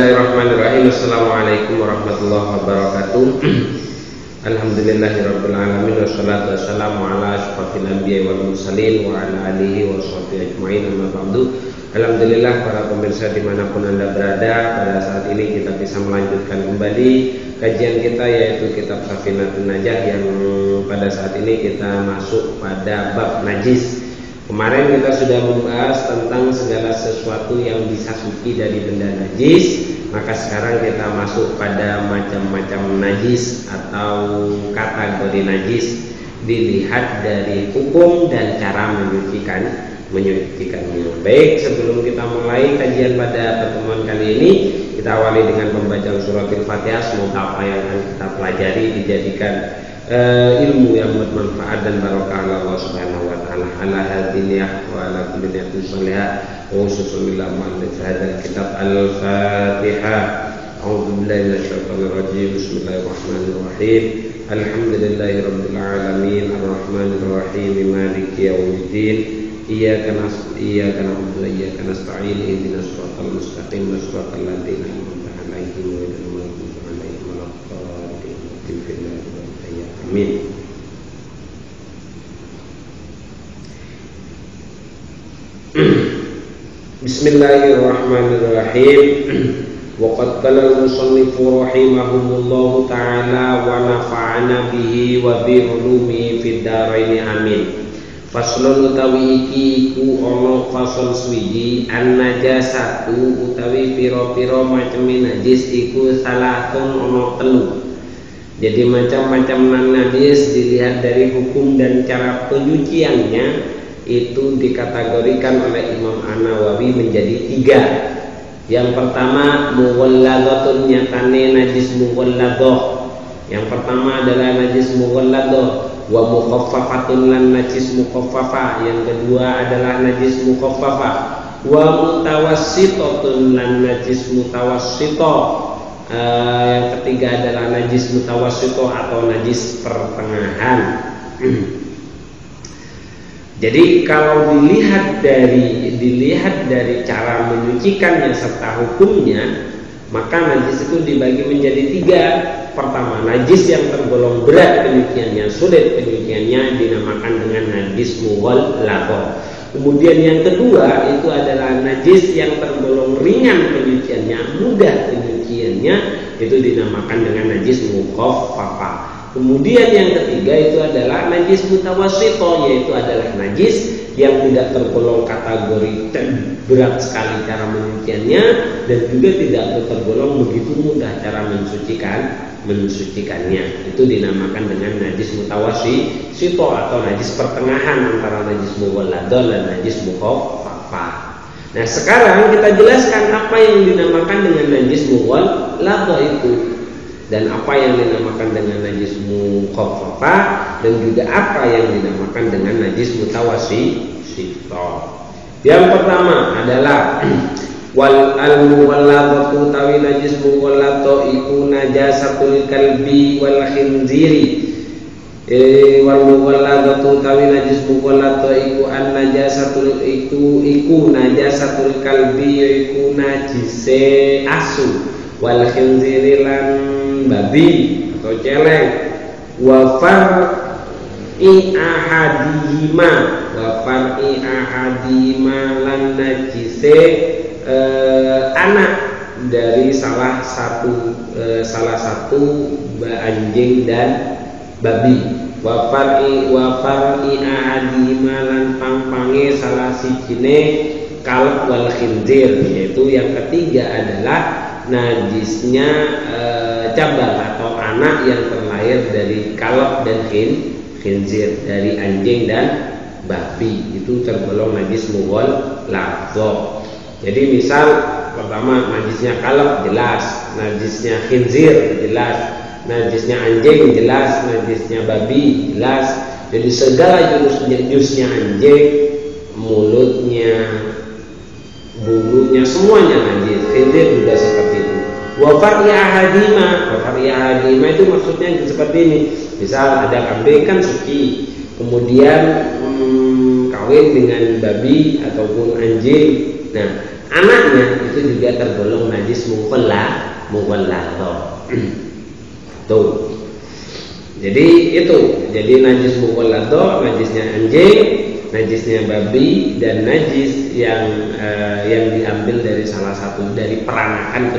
Bismillahirrahmanirrahim. Assalamualaikum warahmatullahi wabarakatuh. Alhamdulillahirabbil alamin wassalatu wassalamu ala asyrofil anbiya'i wal mursalin wa ala alihi washabbihi ajmain, amma ba'du. Alhamdulillah para pemirsa dimanapun Anda berada, pada saat ini kita bisa melanjutkan kembali kajian kita, yaitu kitab Safinatun Najah, yang pada saat ini kita masuk pada bab najis. Kemarin kita sudah membahas tentang segala sesuatu yang bisa suci dari benda najis. Maka sekarang kita masuk pada macam-macam najis atau kategori najis, dilihat dari hukum dan cara menyucikannya. Baik, sebelum kita mulai kajian pada pertemuan kali ini, kita awali dengan pembacaan surat Al-Fatihah. Semoga apa yang akan kita pelajari dijadikan ilmu yang bermanfaat dan barokah Allah Subhanahu wa taala. Ala hadiniyah wa ala kulli niyatin shalihah wa usulillah ma'al hadzal kitab Al-Fatihah. A'udzu billahi minasyaitonir rajim. Bismillahirrahmanirrahim. Alhamdulillahirabbil alamin arrahmanir rahim maliki yaumiddin. Iyyaka na'budu wa iyyaka nasta'in. Ihdinas siratal mustaqim siratal ladzina an'amta 'alaihim ghairil maghdubi 'alaihim waladdallin. Amin. Bismillahirrahmanirrahim. Wa qad qala al-musannifu rahimahumullahu ta'ala wa nafa'ana bihi wa bi ulumihi fid dharain amin. Faslun utawi iki iku ana fasal swiji, an najasatu utawi pira-pira macam najis iku salatun ana telu. Jadi macam-macam najis dilihat dari hukum dan cara penyuciannya itu dikategorikan oleh Imam An-Nawawi menjadi 3. Yang pertama muwalladhatun, nyatane najis muwalladhah. Yang pertama adalah najis muwalladhah. Wa mukhaffafatun, lan najis mukhaffafah. Yang kedua adalah najis mukhaffafah. Wa mutawassitatun, lan najis mutawassithah. Yang ketiga adalah najis mutawassithah atau najis pertengahan. Jadi kalau dilihat dari cara menyucikannya serta hukumnya, maka najis itu dibagi menjadi 3. Pertama, najis yang tergolong berat penyuciannya, sulit penyuciannya, dinamakan dengan najis muwalladhah. Kemudian yang kedua itu adalah najis yang tergolong ringan penyuciannya, mudah penyuciannya, itu dinamakan dengan najis mukhaffafah. Kemudian yang ketiga itu adalah najis mutawassithah, yaitu adalah najis yang tidak tergolong kategori berat sekali cara menyuciannya, dan juga tidak tergolong begitu mudah cara mensucikannya. Itu dinamakan dengan najis mutawassithah atau najis pertengahan antara najis muwalladhah dan najis mukhaffafah. Nah, sekarang kita jelaskan apa yang dinamakan dengan najis muwalladhah itu, dan apa yang dinamakan dengan najis mukhaffafah, dan juga apa yang dinamakan dengan najis mutawassithah. Yang pertama adalah wal al-muwalladhatu tawi najis muwalladhah iku najasatul kalbi wal khinziri. Wal muwalladhatu tawi najis muwalladhah iku an najasatul iku najasatul kalbi, iku najise asu, wal khinziri lan babi atau celeng. Wa far'i ahadihima, wa far'i ahadihima lan najise anak dari salah satu anjing dan babi. Wa far'i ahadihima lan pangpange salah sijine kalb wal khinzir, yaitu yang ketiga adalah najisnya cabang atau anak yang terlahir dari kalb dan khinzir, dari anjing dan babi, itu tergolong najis muwalladhah. Jadi misal pertama najisnya kalb jelas, najisnya khinzir jelas, najisnya anjing jelas, najisnya babi jelas. Jadi segala jurusnya anjing, mulutnya, bulunya, semuanya najis. Khinzir juga seperti itu. Wa far'i ahadima, itu maksudnya seperti ini. Misal ada kambing kan suci, kemudian kawin dengan babi ataupun anjing. Nah, anaknya itu juga tergolong najis mughalladhah. Tuh. Jadi najis mughalladhah, najisnya anjing, najisnya babi, dan najis yang diambil dari salah satu dari peranakan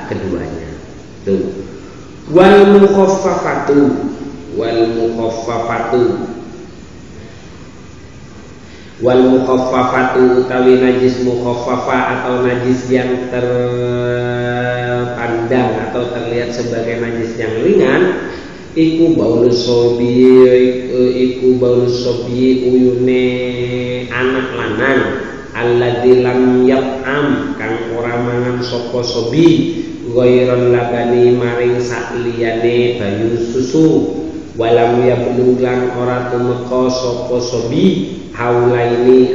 keduanya. Tuh. Wal mukhaffafatu utawi najis mukhaffafah atau najis yang terpandang atau terlihat sebagai najis yang ringan, iku baulus sobi uyune anak lanang alladzi lam yat'am kang ora mangan sapa sobi ghairal labani maring sakliyane banyu susu walam yabluglan ora tumeka sapa sobi haulaini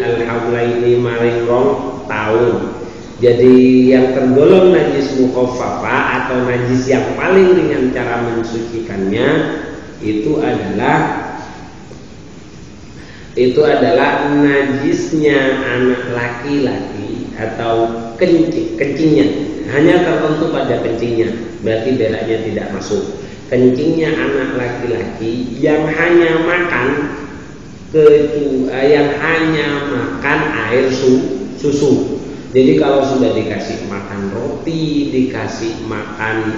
maring 2 tahun. Jadi yang tergolong najis mukhaffafah atau najis yang paling ringan cara mensucikannya itu adalah najisnya anak laki-laki atau kencingnya, hanya tertentu pada kencingnya, berarti belaknya tidak masuk. Kencingnya anak laki-laki yang hanya makan air susu. Jadi kalau sudah dikasih makan roti, dikasih makan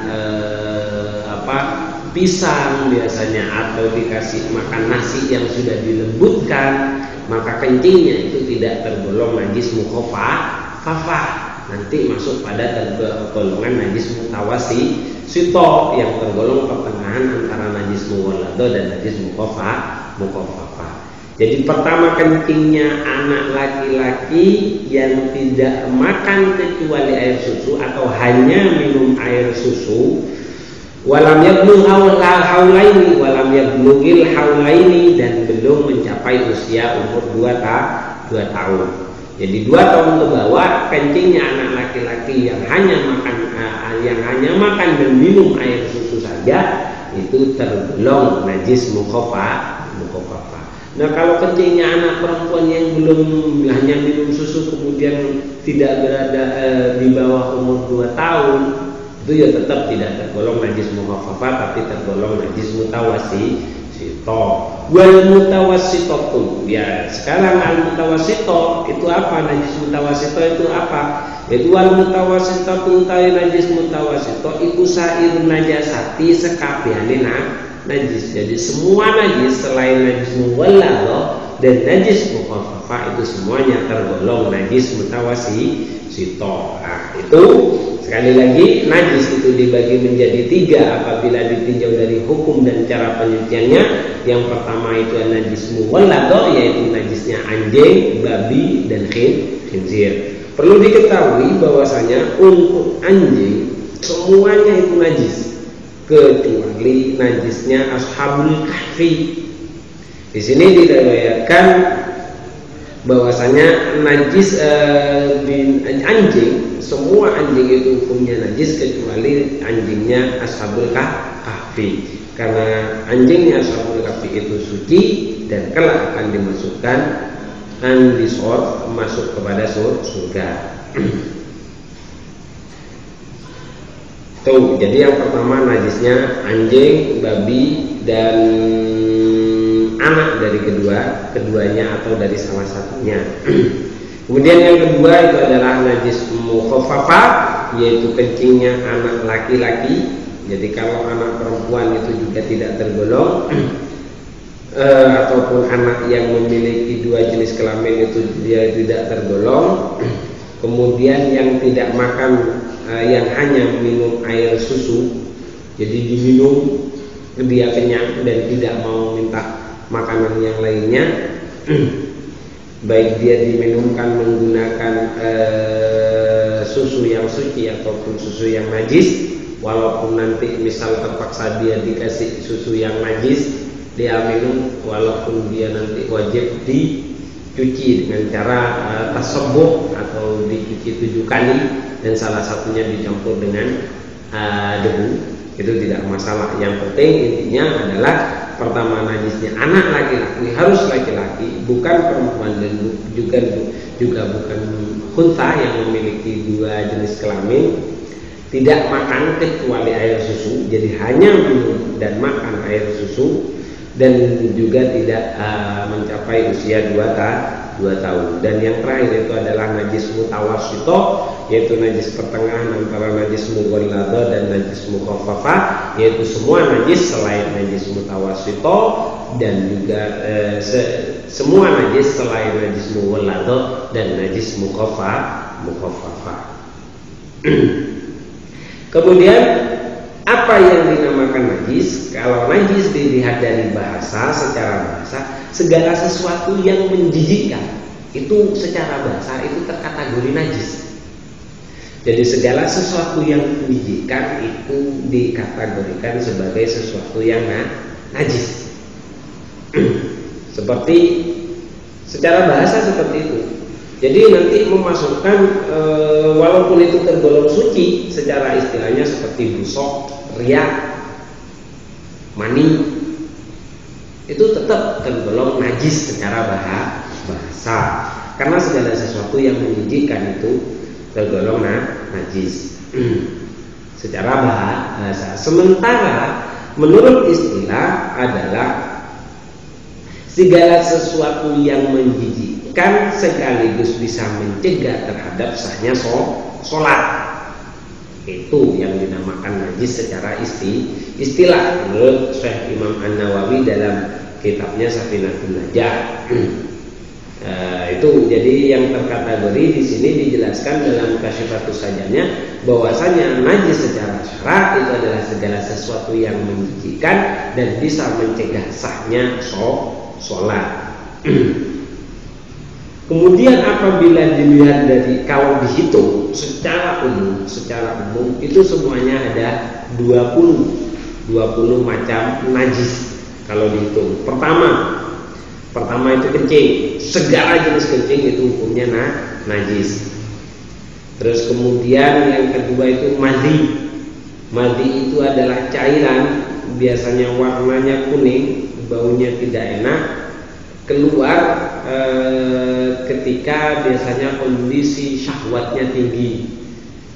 pisang biasanya, atau dikasih makan nasi yang sudah dilembutkan, maka kencingnya itu tidak tergolong najis mukhaffafah. Nanti masuk pada golongan najis mutawassito yang tergolong pertengahan antara najis mughalladhah dan najis mukhaffafah. Jadi pertama, kencingnya anak laki-laki yang tidak makan kecuali air susu atau hanya minum air susu, walam yablugh haulaini dan belum mencapai usia umur 2 tahun. Jadi 2 tahun ke bawah, kencingnya anak laki-laki yang hanya makan dan minum air susu saja itu tergolong najis mukhaffafah. Nah, kalau kencingnya anak perempuan yang belum hanya minum susu kemudian tidak berada di bawah umur 2 tahun, itu ya tetap tidak tergolong najis mukhaffafah, tapi tergolong najis mutawassito. Wal mutawassitatu, ya sekarang al mutawassito itu apa? Najis mutawassito itu apa? Yaitu wal mutawassitatu utawi najis mutawassito iku sair najasati sekabehane najis. Jadi semua najis selain najis mughalladhah dan najis mukhaffafah itu semuanya tergolong najis mutawassito. Nah, itu sekali lagi najis itu dibagi menjadi 3 apabila ditinjau dari hukum dan cara penyuciannya. Yang pertama itu najis mughalladhah, yaitu najisnya anjing, babi, dan khinzir. Perlu diketahui bahwasanya untuk anjing semuanya itu najis kecuali najisnya ashabul kahfi. Di sini diriwayatkan bahwasanya najis anjing, semua anjing itu hukumnya najis kecuali anjingnya ashabul kahfi, karena anjingnya ashabul kahfi itu suci dan kelak akan dimasukkan masuk kepada surga. Tuh, jadi yang pertama najisnya anjing, babi, dan anak dari keduanya atau dari salah satunya. Kemudian yang kedua itu adalah najis mukhaffafah, yaitu kencingnya anak laki-laki. Jadi kalau anak perempuan itu juga tidak tergolong, ataupun anak yang memiliki 2 jenis kelamin itu dia tidak tergolong. Kemudian yang tidak makan, yang hanya minum air susu, jadi diminum dia kenyang dan tidak mau minta makanan yang lainnya, baik dia diminumkan menggunakan susu yang suci ataupun susu yang najis, walaupun nanti misal terpaksa dia dikasih susu yang najis, dia minum walaupun dia nanti wajib dicuci dengan cara tasabbuh atau dicuci 7 kali dan salah satunya dicampur dengan debu, itu tidak masalah. Yang penting intinya adalah pertama najisnya anak laki-laki, harus laki-laki, bukan perempuan, dan juga bukan khunsa yang memiliki dua jenis kelamin. Tidak makan kecuali air susu, jadi hanya minum dan makan air susu, dan juga tidak mencapai usia 2 tahun. Dan yang terakhir itu adalah najis mutawassito, yaitu najis pertengahan antara najis mughalladha dan najis mukhaffafah, yaitu semua najis selain najis mutawassito dan juga semua najis selain najis mughalladha dan najis mukhaffafah. Kemudian apa yang dinamakan najis? Kalau najis dilihat dari bahasa, secara bahasa, segala sesuatu yang menjijikkan itu secara bahasa itu terkategori najis. Jadi segala sesuatu yang menjijikkan itu dikategorikan sebagai sesuatu yang najis. Seperti secara bahasa seperti itu. Jadi nanti memasukkan walaupun itu tergolong suci secara istilahnya seperti busok, riak, mani, itu tetap tergolong najis secara bahasa. Karena segala sesuatu yang menjijikkan itu tergolong najis secara bahasa. Sementara menurut istilah adalah segala sesuatu yang menjijikkan sekaligus bisa mencegah terhadap sahnya sholat. Itu yang dinamakan najis secara istilah menurut Syekh Imam An-Nawawi dalam kitabnya Safinatul Najah. Itu jadi yang terkategori di sini dijelaskan dalam Kasyifatus Sajanya bahwasanya najis secara syara itu adalah segala sesuatu yang menjijikkan dan bisa mencegah sahnya sholat. Kemudian apabila dilihat dari, kalau dihitung secara umum itu semuanya ada 20 macam najis kalau dihitung. Pertama itu kencing, segala jenis kencing itu hukumnya najis. Terus kemudian yang kedua itu madi itu adalah cairan, biasanya warnanya kuning, baunya tidak enak, keluar ketika biasanya kondisi syahwatnya tinggi.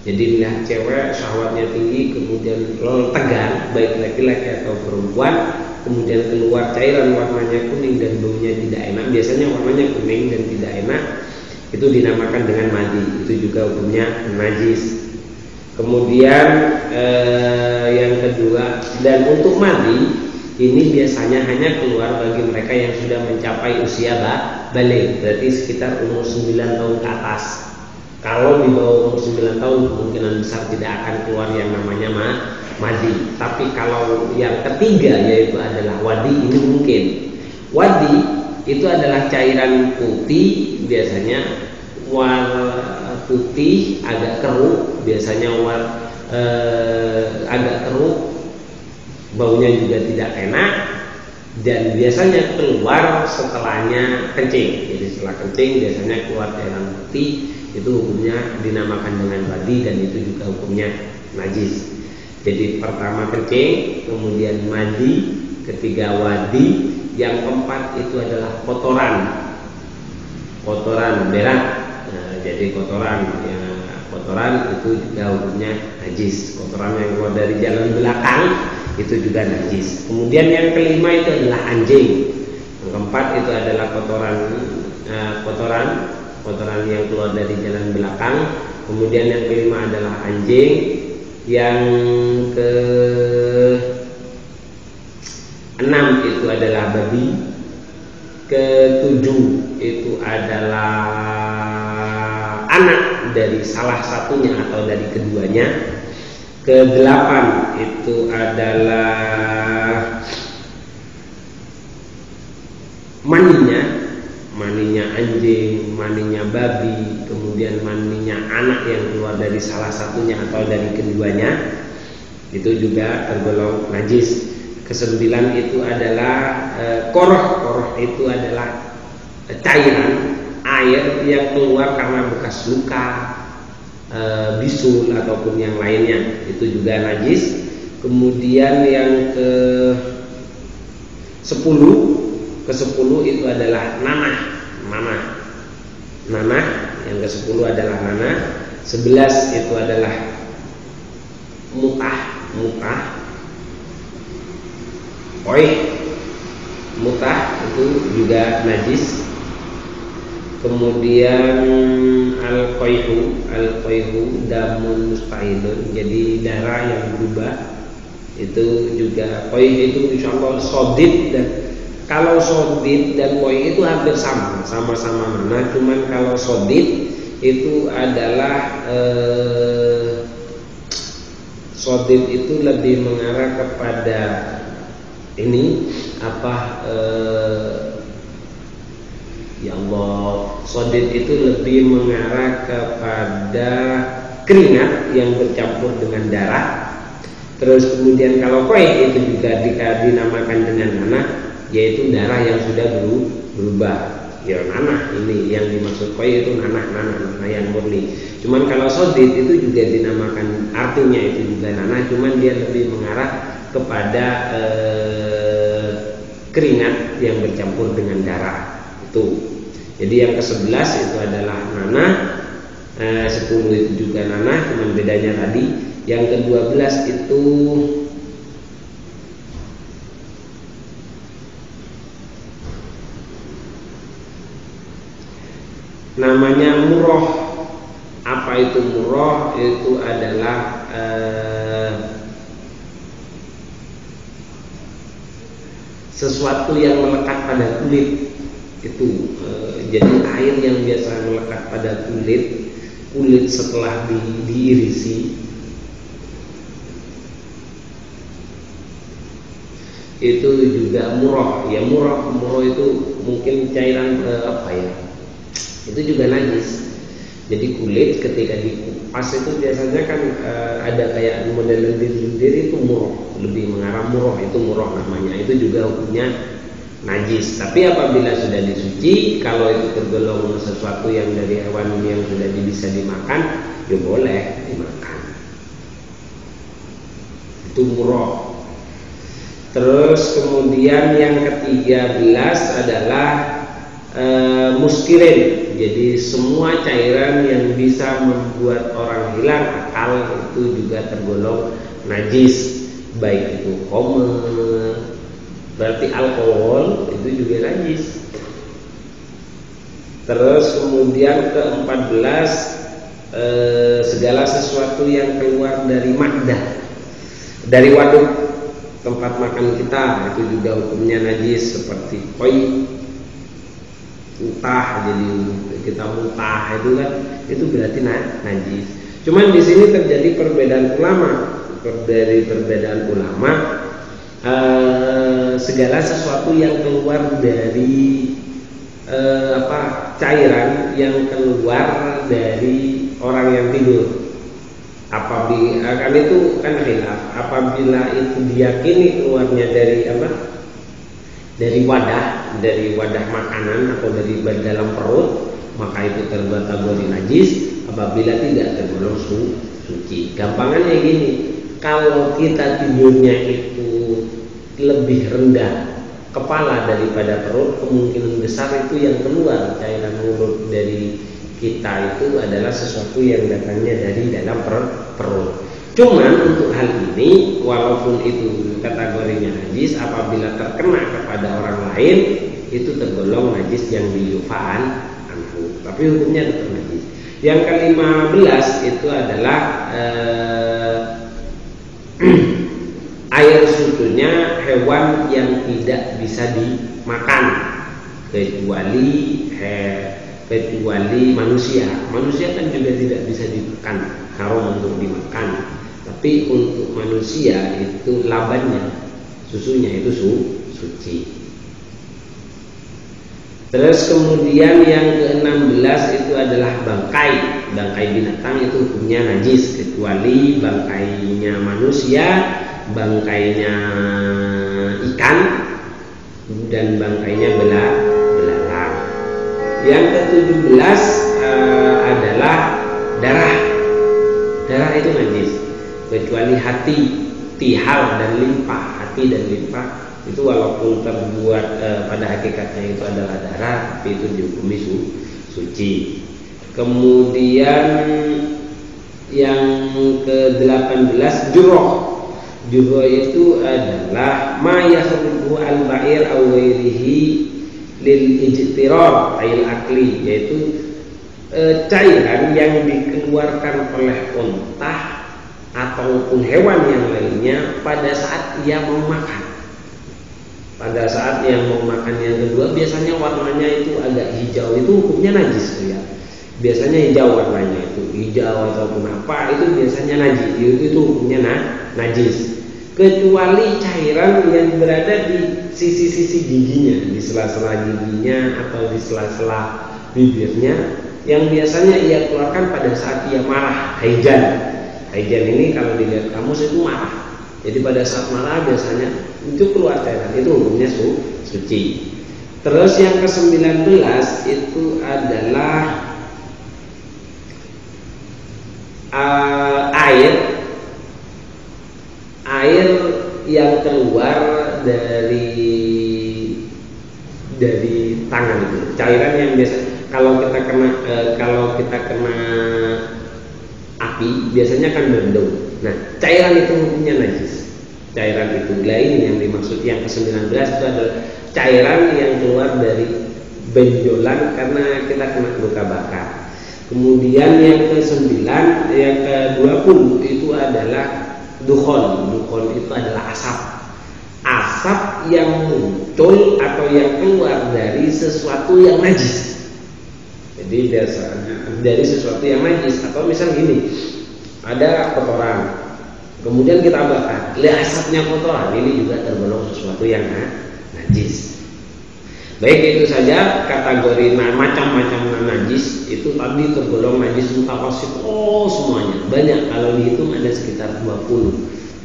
Jadi melihat cewek syahwatnya tinggi, kemudian tegang, baik laki-laki atau perempuan, kemudian keluar cairan warnanya kuning dan baunya tidak enak, biasanya warnanya kuning dan tidak enak, itu dinamakan dengan madi. Itu juga hukumnya najis. Kemudian yang kedua, dan untuk madi ini biasanya hanya keluar bagi mereka yang sudah mencapai usia balik, berarti sekitar umur 9 tahun ke atas. Kalau di bawah umur 9 tahun kemungkinan besar tidak akan keluar yang namanya madi. Tapi kalau yang ketiga yaitu adalah wadi, ini mungkin. Wadi itu adalah cairan putih, biasanya warna putih agak keruh, biasanya agak keruh, baunya juga tidak enak, dan biasanya keluar setelahnya kencing. Jadi setelah kencing biasanya keluar cairan putih, itu hukumnya dinamakan dengan wadi dan itu juga hukumnya najis. Jadi pertama kencing, kemudian madi, ketiga wadi, yang keempat itu adalah kotoran berak. Jadi kotoran itu juga hukumnya najis. Kotoran yang keluar dari jalan belakang itu juga najis. Kemudian yang kelima itu adalah anjing. Yang keempat itu adalah kotoran yang keluar dari jalan belakang. Kemudian yang kelima adalah anjing. Yang ke-6 itu adalah babi. Ke-7 itu adalah anak dari salah satunya atau dari keduanya. Ke-8 itu adalah maninya anjing, maninya babi, kemudian maninya anak yang keluar dari salah satunya atau dari keduanya, itu juga tergolong najis. Ke-9 itu adalah koroh itu adalah cairan air yang keluar karena bekas luka, bisul ataupun yang lainnya, itu juga najis. Kemudian yang ke-10 itu adalah nanah. Yang ke-10 adalah nanah. 11 itu adalah mutah. Mutah itu juga najis. Kemudian al-qaihu damun mustahilun, jadi darah yang berubah. Itu juga qaih itu insyaallah sodid, dan kalau sodid dan qaih itu hampir sama-sama mana, cuman kalau sodid itu adalah sodid itu lebih mengarah kepada ini ya Allah, sodid itu lebih mengarah kepada keringat yang bercampur dengan darah. Terus kemudian kalau qaih itu juga dinamakan dengan nanah, yaitu darah yang sudah berubah. Ya nanah ini yang dimaksud qaih itu nanah yang murni. Cuman kalau sodid itu juga dinamakan, artinya itu juga nanah, cuman dia lebih mengarah kepada keringat yang bercampur dengan darah itu. Jadi yang ke-11 itu adalah nanah, 10 itu juga nanah, cuman bedanya tadi. Yang ke-12 itu namanya murrah. Apa itu murrah? Itu adalah sesuatu yang melekat pada kulit. Itu jadi air yang biasa melekat pada kulit setelah diirisi itu juga murrah. Ya murrah itu mungkin cairan itu juga najis. Jadi kulit ketika dikupas itu biasanya kan ada kayak model lendir-lendir, itu murrah, lebih mengarah murrah, itu murrah namanya. Itu juga hukumnya najis. Tapi apabila sudah disuci, kalau itu tergolong sesuatu yang dari hewan yang sudah bisa dimakan, ya boleh dimakan. Itu murrah. Terus kemudian yang ke-13 adalah muskirin. Jadi semua cairan yang bisa membuat orang hilang akal itu juga tergolong najis. Baik itu khamr, berarti alkohol, itu juga najis. Terus kemudian ke-14 segala sesuatu yang keluar dari ma'dah, dari waduk tempat makan kita, itu juga hukumnya najis. Seperti koi, muntah, jadi kita muntah itu kan, itu berarti najis. Cuman di sini terjadi perbedaan ulama. Segala sesuatu yang keluar dari cairan yang keluar dari orang yang tidur, apabila kan itu kan khilaf, apabila itu diyakini keluarnya dari wadah makanan atau dari dalam perut, maka itu terkategori najis. Apabila tidak, tergolong suci. Gampangannya gini, kalau kita tidurnya itu lebih rendah kepala daripada perut, kemungkinan besar itu yang keluar cairan mulut dari kita itu adalah sesuatu yang datangnya dari dalam perut. Cuman untuk hal ini, walaupun itu kategorinya najis, apabila terkena kepada orang lain, itu tergolong najis yang diyufa'an anhu, tapi hukumnya tetap najis. Yang ke-15 itu adalah air susunya hewan yang tidak bisa dimakan, kecuali manusia. Manusia kan juga tidak bisa dimakan, haram untuk dimakan. Tapi untuk manusia itu labannya, susunya itu suci. Terus kemudian yang ke-16 itu adalah bangkai binatang, itu hukumnya najis kecuali bangkainya manusia, bangkainya ikan, dan bangkainya belalang. Yang ke-17 adalah darah itu najis kecuali hati, tihal dan limpa. Hati dan limpa itu walaupun terbuat pada hakikatnya itu adalah darah, tapi itu dihukumi suci. Kemudian yang ke-18 jurah. Jurah itu adalah ma yakhruju al-ba'ir aw ghairihi lil ijtirar ayil akli, yaitu cairan yang dikeluarkan oleh unta ataupun hewan yang lainnya pada saat ia mau makan. Pada saat yang mau makan yang kedua, biasanya warnanya itu agak hijau, itu hukumnya najis ya. Biasanya hijau warnanya itu, hijau ataupun apa, itu biasanya najis, itu hukumnya najis. Kecuali cairan yang berada di sisi-sisi giginya, di sela-sela giginya atau di sela-sela bibirnya, yang biasanya ia keluarkan pada saat ia marah, haijan. Haijan ini kalau dilihat kamus itu marah. Jadi pada saat marah biasanya itu keluar cairan, itu hukumnya suci. Terus yang ke-19 itu adalah air yang keluar dari tangan itu, cairan yang biasa kalau kita kena api biasanya kan berdeu. Nah, cairan itu hukumnya najis. Cairan itu lain yang dimaksud yang ke-19 itu adalah cairan yang keluar dari benjolan karena kita kena luka bakar. Kemudian yang ke-9, yang ke-20 itu adalah dukhon. Dukhon itu adalah asap. Asap yang muncul atau yang keluar dari sesuatu yang najis. Jadi biasanya dari sesuatu yang najis, atau misal gini, ada kotoran, kemudian kita bakar, asapnya kotoran, ini juga tergolong sesuatu yang najis. Baik, itu saja kategori macam-macam najis itu tadi tergolong najis mutawasit. Semuanya banyak, kalau dihitung ada sekitar 20.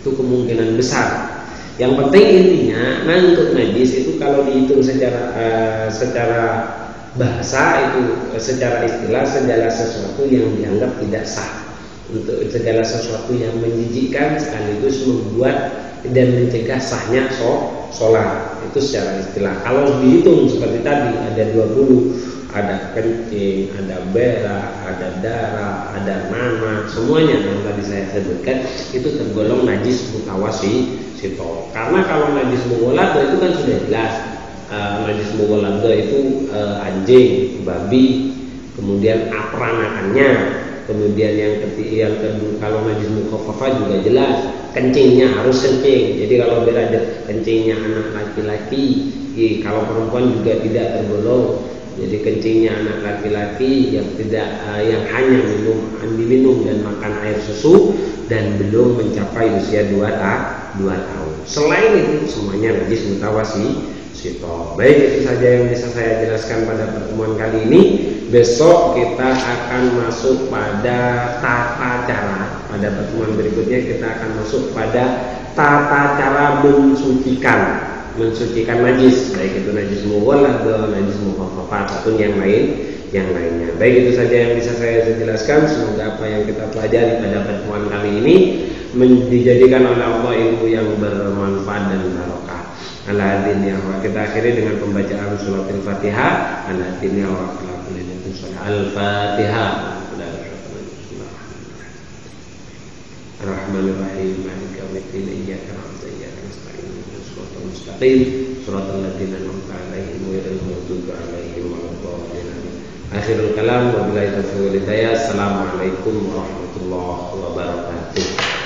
Itu kemungkinan besar. Yang penting intinya, untuk najis itu kalau dihitung secara bahasa itu, secara istilah, segala sesuatu yang dianggap tidak sah, untuk segala sesuatu yang menjijikkan sekaligus membuat dan mencegah sahnya sholat, itu secara istilah. Kalau dihitung seperti tadi ada 20, ada kencing, ada berak, ada darah, ada nanah, semuanya yang tadi saya sebutkan itu tergolong najis mutawasito. Karena kalau najis mughalladh itu kan sudah jelas. Najis mughalladh itu anjing, babi, kemudian peranakannya, kemudian yang kedua kalau najis mukhaffafah juga jelas, kencingnya harus kencing. Jadi kalau berada kencingnya anak laki-laki, kalau perempuan juga tidak tergolong. Jadi kencingnya anak laki-laki yang yang hanya diminum dan makan air susu dan belum mencapai usia 2 tahun. Selain itu semuanya najis mutawasito. Baik, itu saja yang bisa saya jelaskan pada pertemuan kali ini. Besok kita akan masuk pada tata cara. Pada pertemuan berikutnya kita akan masuk pada tata cara mensucikan najis, baik itu najis mughalladh atau najis mukhaffafah ataupun yang lainnya. Baik, itu saja yang bisa saya jelaskan. Semoga apa yang kita pelajari pada pertemuan kali ini dijadikan oleh Allah ilmu yang bermanfaat dan barokah. Kita akhiri dengan pembacaan surah Al-Fatihah. Al-Fatihah. Ar-Rahmanir-Rahim. Maliki yaumiddin. Iyyaka na'budu wa iyyaka nasta'in. Ihdinas siratal mustaqim. Shiratal ladzina an'amta 'alaihim ghairil maghdubi 'alaihim waladdallin. Akhirul kalam, wabillahi taufiq wal hidayah. Assalamualaikum warahmatullahi wabarakatuh.